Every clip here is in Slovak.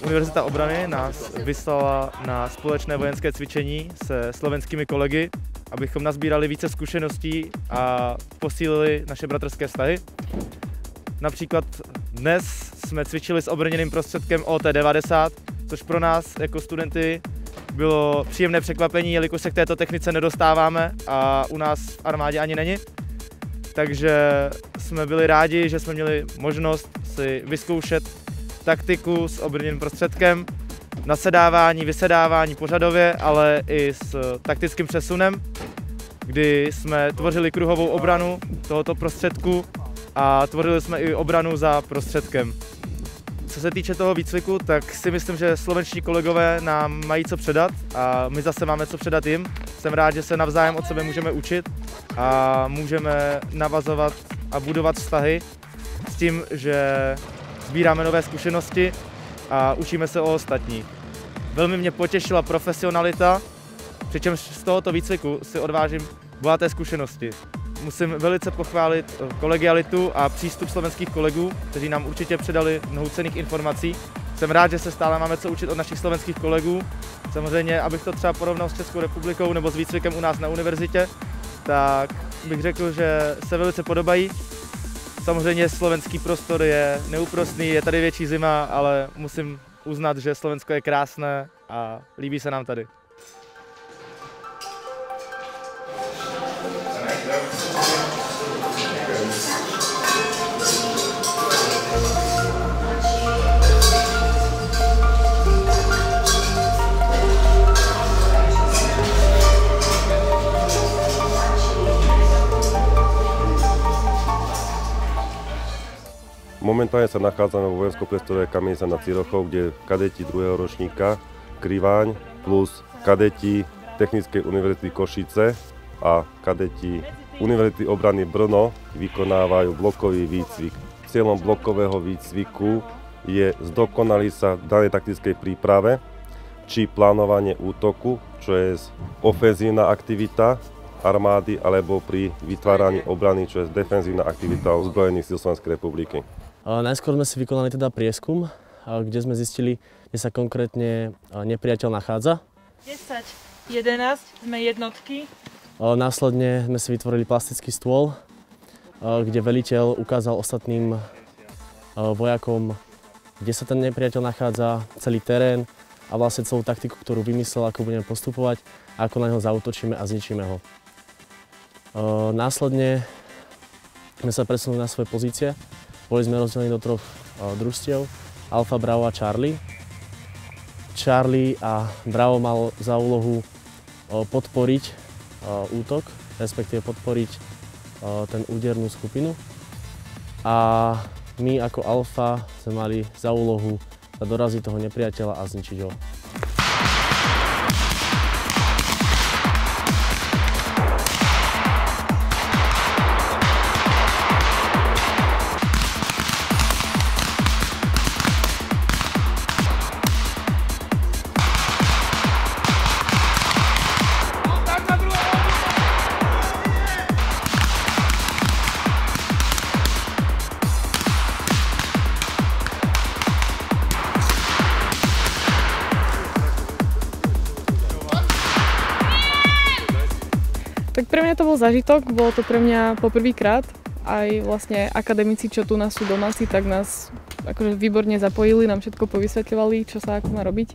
Univerzita obrany nás vyslala na společné vojenské cvičení se slovenskými kolegy, abychom nazbírali více zkušeností a posílili naše bratrské vztahy. Například dnes jsme cvičili s obrněným prostředkem OT-90, což pro nás jako studenty bylo příjemné překvapení, jelikož se k této technice nedostáváme a u nás v armádě ani není. Takže jsme byli rádi, že jsme měli možnost si vyzkoušet taktiku s obrněným prostředkem, nasedávání, vysedávání pořadově, ale i s taktickým přesunem, kdy jsme tvořili kruhovou obranu tohoto prostředku a tvořili jsme i obranu za prostředkem. Co se týče toho výcviku, tak si myslím, že slovenští kolegové nám mají co předat a my zase máme co předat jim. Jsem rád, že se navzájem od sebe můžeme učit a můžeme navazovat a budovat vztahy s tím, že sbíráme nové zkušenosti a učíme se o ostatních. Velmi mě potěšila profesionalita, přičemž z tohoto výcviku si odvážím bohaté zkušenosti. Musím velice pochválit kolegialitu a přístup slovenských kolegů, kteří nám určitě předali mnoho cenných informací. Jsem rád, že se stále máme co učit od našich slovenských kolegů. Samozřejmě, abych to třeba porovnal s Českou republikou nebo s výcvikem u nás na univerzitě, tak bych řekl, že se velice podobají. Samozřejmě slovenský prostor je neúprosný, je tady větší zima, ale musím uznat, že Slovensko je krásné a líbí se nám tady. Momentálne sa nachádzame vo vojenskom priestore Kamienica nad Cirochou, kde kadeti 2. ročníka Kriváň plus kadeti Technickej univerzity Košice a kadeti Univerzity obrany Brno vykonávajú blokový výcvik. Cieľom blokového výcviku je zdokonaliť sa v danej taktickej príprave, či plánovanie útoku, čo je ofenzívna aktivita armády, alebo pri vytváraní obrany, čo je defenzívna aktivita ozbrojených síl Slovenskej republiky. Najskôr sme si vykonali teda prieskum, kde sme zistili, kde sa konkrétne nepriateľ nachádza. 10, 11 sme jednotky. Následne sme si vytvorili plastický stôl, kde veliteľ ukázal ostatným vojakom, kde sa ten nepriateľ nachádza, celý terén a vlastne celú taktiku, ktorú vymyslel, ako budeme postupovať a ako na neho zaútočíme a zničíme ho. Následne sme sa presunuli na svoje pozície. Boli sme rozdelení do 3 družstiev, Alfa, Bravo a Charlie. Charlie a Bravo mal za úlohu podporiť útok, respektíve podporiť ten údernú skupinu. A my ako Alfa sme mali za úlohu doraziť toho nepriateľa a zničiť ho. Tak pre mňa to bol zážitok, bolo to pre mňa poprvýkrát. Aj vlastne akademici, čo tu nás sú domáci, tak nás akože výborne zapojili, nám všetko povysvetľovali, čo sa ako má robiť.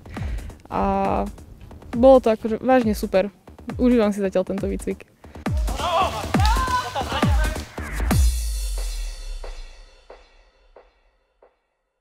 A bolo to akože vážne super. Užívam si zatiaľ tento výcvik.